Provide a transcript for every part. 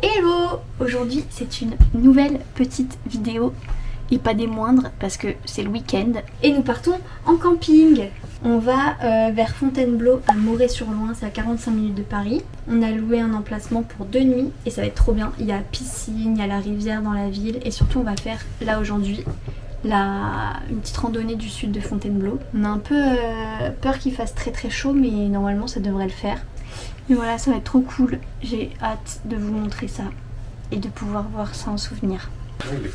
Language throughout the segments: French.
Hello! Aujourd'hui c'est une nouvelle petite vidéo et pas des moindres parce que c'est le week-end et nous partons en camping. On va vers Fontainebleau à Moret-sur-Loing, c'est à 45 minutes de Paris. On a loué un emplacement pour 2 nuits et ça va être trop bien. Il y a piscine, il y a la rivière dans la ville et surtout on va faire là aujourd'hui une petite randonnée du sud de Fontainebleau. On a un peu peur qu'il fasse très très chaud mais normalement ça devrait le faire. Et voilà, ça va être trop cool. J'ai hâte de vous montrer ça et de pouvoir voir ça en souvenir.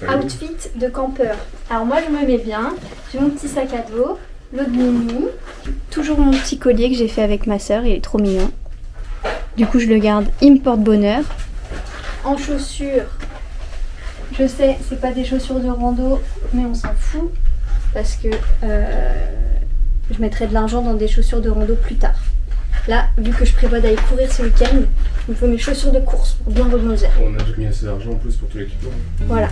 Outfit de campeur. Alors moi je me mets bien. J'ai mon petit sac à dos, l'eau de Mimi, toujours mon petit collier que j'ai fait avec ma soeur, il est trop mignon. Du coup je le garde, il me porte bonheur. En chaussures, je sais c'est pas des chaussures de rando mais on s'en fout parce que je mettrai de l'argent dans des chaussures de rando plus tard. Là, vu que je prévois d'aller courir ce week-end, il me faut mes chaussures de course pour bien rebondir. On a déjà mis assez d'argent en plus pour tout l'équipement. Voilà.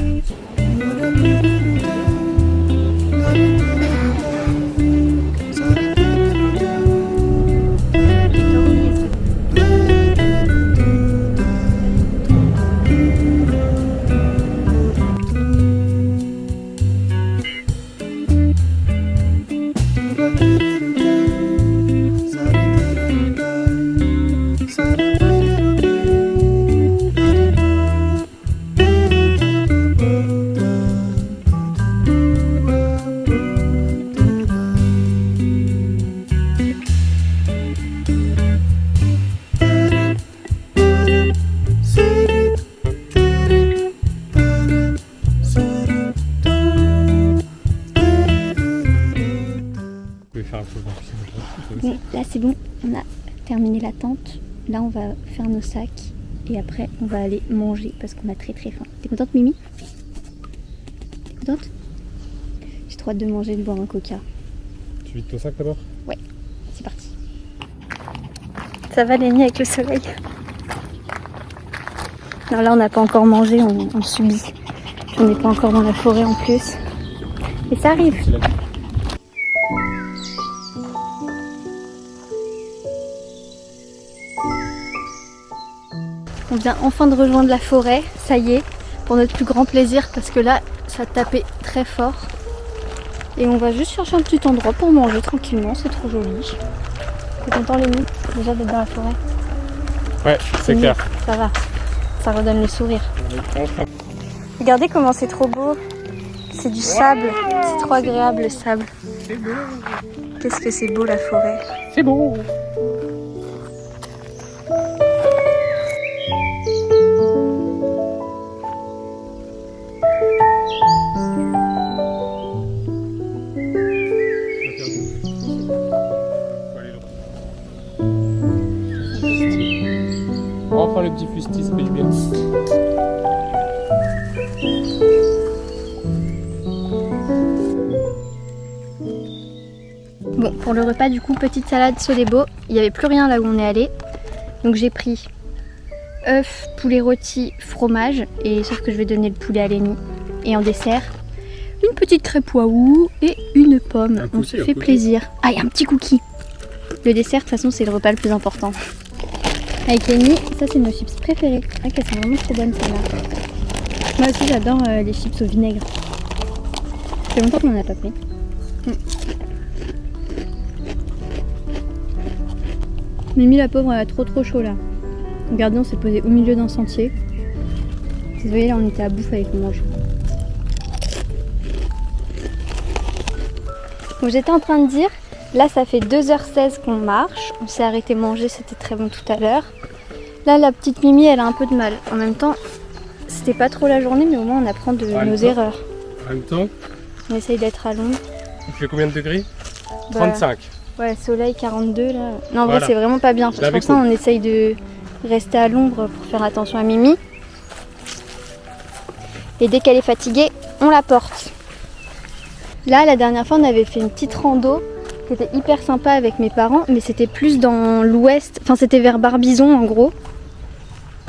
Bon, là c'est bon, on a terminé la tente. Là on va faire nos sacs et après on va aller manger parce qu'on a très très faim. T'es contente Mimi? T'es contente? J'ai trop hâte de manger et de boire un coca. Tu vides ton sac d'abord? Ouais, c'est parti. Ça va Lénie avec le soleil? Non là on n'a pas encore mangé, on subit. On n'est pas encore dans la forêt en plus. Et ça arrive. On vient enfin de rejoindre la forêt, ça y est, pour notre plus grand plaisir parce que là, ça tapait très fort. Et on va juste chercher un petit endroit pour manger tranquillement, c'est trop joli. T'es content Lémi déjà d'être dans la forêt? Ouais, c'est clair. Ça va, ça redonne le sourire. Regardez comment c'est trop beau, c'est du sable, c'est trop agréable le sable. C'est beau. Qu'est-ce que c'est beau la forêt. C'est beau. Enfin le petit fusti, ça fait du bien. Bon, pour le repas du coup, petite salade Sodebo. Il n'y avait plus rien là où on est allé. Donc j'ai pris œufs, poulet rôti, fromage. Et sauf que je vais donner le poulet à Lénie. Et en dessert, une petite crêpe waouh et une pomme. On se fait plaisir. Ah, il y a un petit cookie. Le dessert, de toute façon, c'est le repas le plus important. Avec Lénie, ça c'est nos chips préférées. Ah, qu'elles sont vraiment trop bonnes celles-là. Moi aussi j'adore les chips au vinaigre. Ça fait longtemps qu'on n'en a pas pris. Mimi la pauvre elle a trop chaud là. Regardez, on s'est posé au milieu d'un sentier. Vous voyez là on était à bouffe avec le mange. Donc j'étais en train de dire, là ça fait 2h16 qu'on marche. On s'est arrêté manger, c'était très bon tout à l'heure. Là la petite Mimi elle a un peu de mal. En même temps, c'était pas trop la journée mais au moins on apprend de nos erreurs. En même temps, on essaye d'être à l'ombre. Il fait combien de degrés? 35. Ouais, soleil 42 là. Non, en vrai, c'est vraiment pas bien. C'est pour ça on essaye de rester à l'ombre pour faire attention à Mimi. Et dès qu'elle est fatiguée, on la porte. Là, la dernière fois, on avait fait une petite rando qui était hyper sympa avec mes parents, mais c'était plus dans l'ouest, enfin c'était vers Barbizon en gros.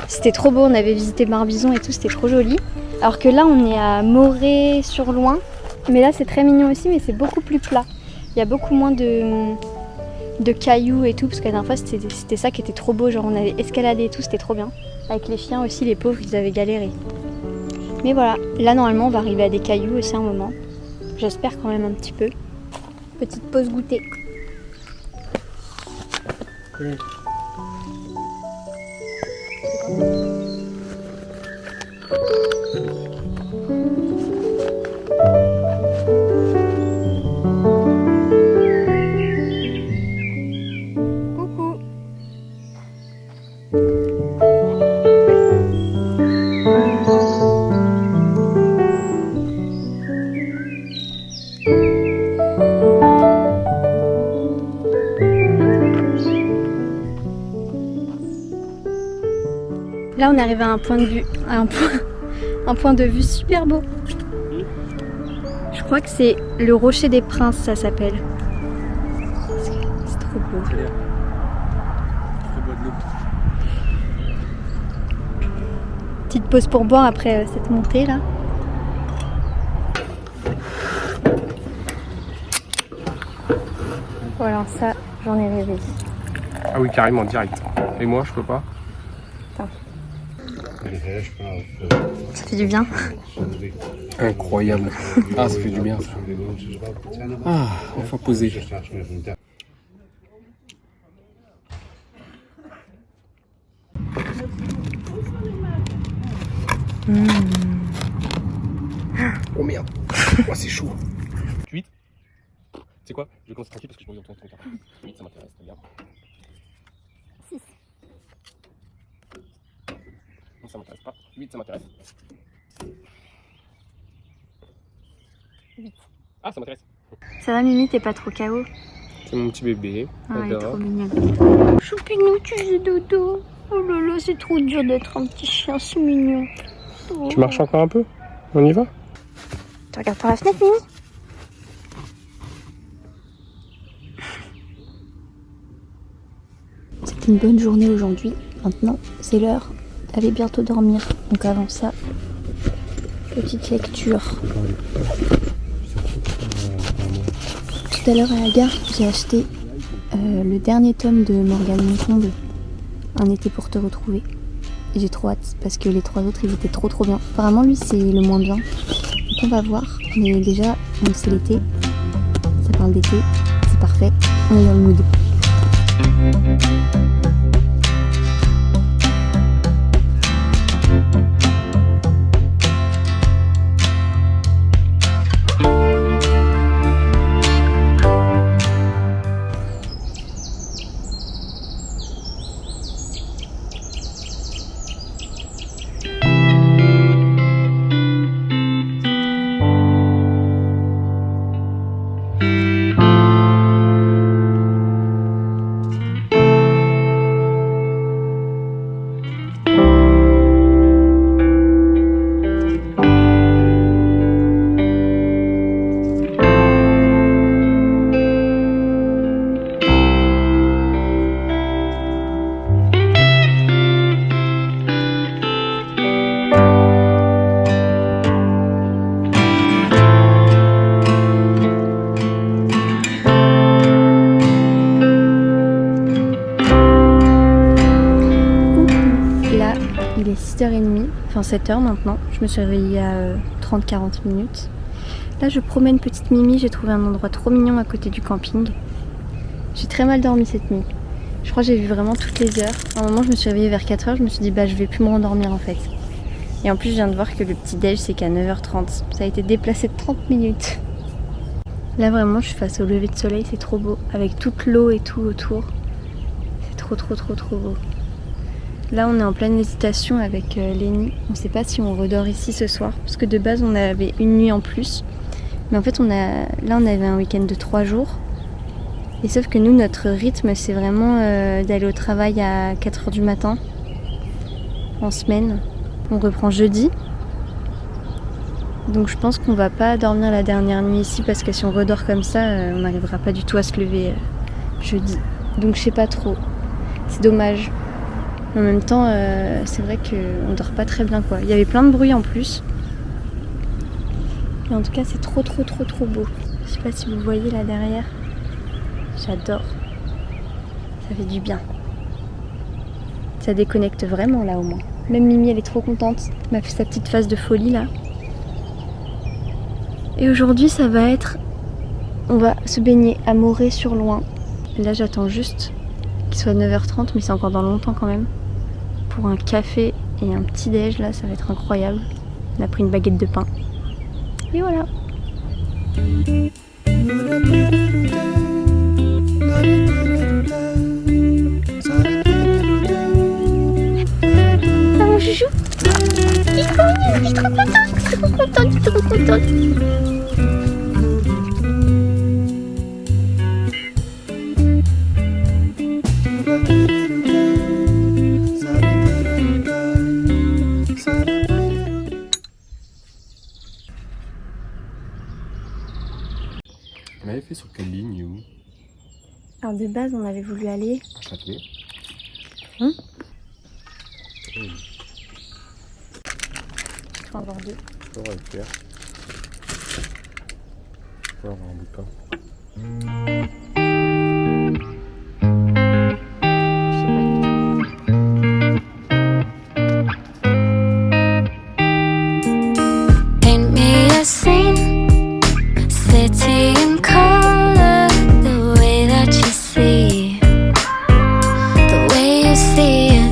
C'était trop beau, on avait visité Barbizon et tout, c'était trop joli. Alors que là, on est à Moret-sur-Loing, mais là c'est très mignon aussi, mais c'est beaucoup plus plat. Il y a beaucoup moins de cailloux et tout, parce que la dernière fois c'était ça qui était trop beau, genre on avait escaladé et tout, c'était trop bien. Avec les chiens aussi, les pauvres, ils avaient galéré. Mais voilà, là normalement on va arriver à des cailloux aussi à un moment. J'espère quand même un petit peu. Petite pause goûter. Oui. Coucou. Là on arrive à un point de vue, un point de vue super beau. Je crois que c'est le Rocher des Princes, ça s'appelle. C'est trop beau. Petite pause pour boire après cette montée là. Voilà, ça j'en ai rêvé. Ah oui, carrément, direct. Et moi, je peux pas. Ça fait du bien. Incroyable. Ah, ça fait du bien, ça. Ah, enfin posé. Oh merde. Oh, c'est chaud. 8. C'est quoi? Je vais commencer tranquille parce que je me dis dans ton temps. 8, ça m'intéresse, regarde. 6. Non, ça m'intéresse pas. 8, ça m'intéresse. 8. Ah, ça m'intéresse. Ça va Mimi, t'es pas trop KO? C'est mon petit bébé. Ah, On il est verra. trop mignon. Choupinou, tu fais dodo. Oh là là, c'est trop dur d'être un petit chien, c'est mignon. Oh. Tu marches encore un peu? On y va? Tu regardes par la fenêtre, Mimi? C'est une bonne journée aujourd'hui. Maintenant, c'est l'heure d'aller bientôt dormir. Donc avant ça, petite lecture. Tout à l'heure à la gare, j'ai acheté le dernier tome de Morgane Montombe, Un été pour te retrouver. Et j'ai trop hâte parce que les 3 autres ils étaient trop bien. Apparemment lui c'est le moins bien. Donc on va voir. Mais déjà, c'est l'été. Ça parle d'été. C'est parfait. On est dans le mood. Il est 6h30, enfin 7h maintenant. Je me suis réveillée à 30-40 minutes. Là je promène petite Mimi, j'ai trouvé un endroit trop mignon à côté du camping. J'ai très mal dormi cette nuit. Je crois que j'ai vu vraiment toutes les heures. À un moment je me suis réveillée vers 4h, je me suis dit bah je vais plus me rendormir en fait. Et en plus je viens de voir que le petit déj c'est qu'à 9h30. Ça a été déplacé de 30 minutes. Là vraiment je suis face au lever de soleil, c'est trop beau. Avec toute l'eau et tout autour. C'est trop beau. Là on est en pleine hésitation avec Lénie. On ne sait pas si on redort ici ce soir. Parce que de base on avait une nuit en plus. Mais en fait on avait un week-end de 3 jours. Et sauf que nous notre rythme c'est vraiment d'aller au travail à 4h du matin. En semaine. On reprend jeudi. Donc je pense qu'on va pas dormir la dernière nuit ici parce que si on redort comme ça, on n'arrivera pas du tout à se lever jeudi. Donc je sais pas trop. C'est dommage. En même temps, c'est vrai qu'on dort pas très bien quoi. Il y avait plein de bruit en plus. Et en tout cas, c'est trop beau. Je sais pas si vous voyez là derrière. J'adore. Ça fait du bien. Ça déconnecte vraiment là au moins. Même Mimi, elle est trop contente. Elle m'a fait sa petite phase de folie là. Et aujourd'hui, ça va être... On va se baigner à Moret-sur-Loing. Là, j'attends juste qu'il soit 9h30, mais c'est encore dans longtemps quand même. Pour un café et un petit déj, là, ça va être incroyable. On a pris une baguette de pain. Et voilà. Ah mon chouchou, il est trop mignon, il est trop content, il est trop content. On avait fait sur quelle ligne où? Alors de base, on avait voulu aller... À Châtelet. Il faut en avoir deux. On va le faire. On va avoir un bout de pain. Paint me a scene, city in color, the way that you see, the way you see it.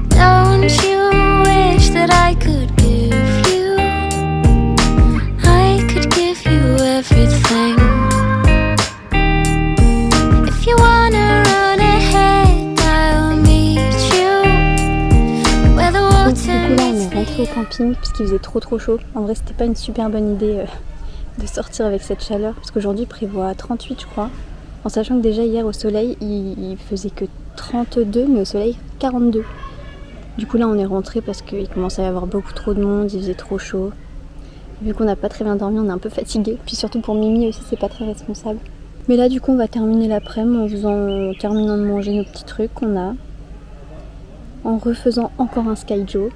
Don't you wish that I could give you everything? If you wanna run ahead, I'll meet you where the water Du coup là, on est rentré au camping puisqu'il faisait trop chaud. En vrai, c'était pas une super bonne idée de sortir avec cette chaleur parce qu'aujourd'hui il prévoit 38 je crois, en sachant que déjà hier au soleil il faisait que 32 mais au soleil 42. Du coup là on est rentré parce qu'il commençait à y avoir beaucoup trop de monde, il faisait trop chaud. Vu qu'on n'a pas très bien dormi, on est un peu fatigué. Puis surtout pour Mimi aussi, c'est pas très responsable. Mais là du coup on va terminer l'après-midi en terminant de manger nos petits trucs qu'on a, en refaisant encore un Skyjo.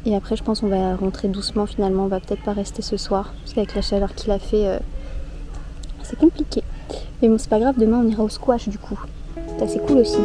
Et après je pense qu'on va rentrer doucement finalement, on va peut-être pas rester ce soir parce qu'avec la chaleur qu'il a fait c'est compliqué. Mais bon c'est pas grave, demain on ira au squash du coup, ça c'est cool aussi.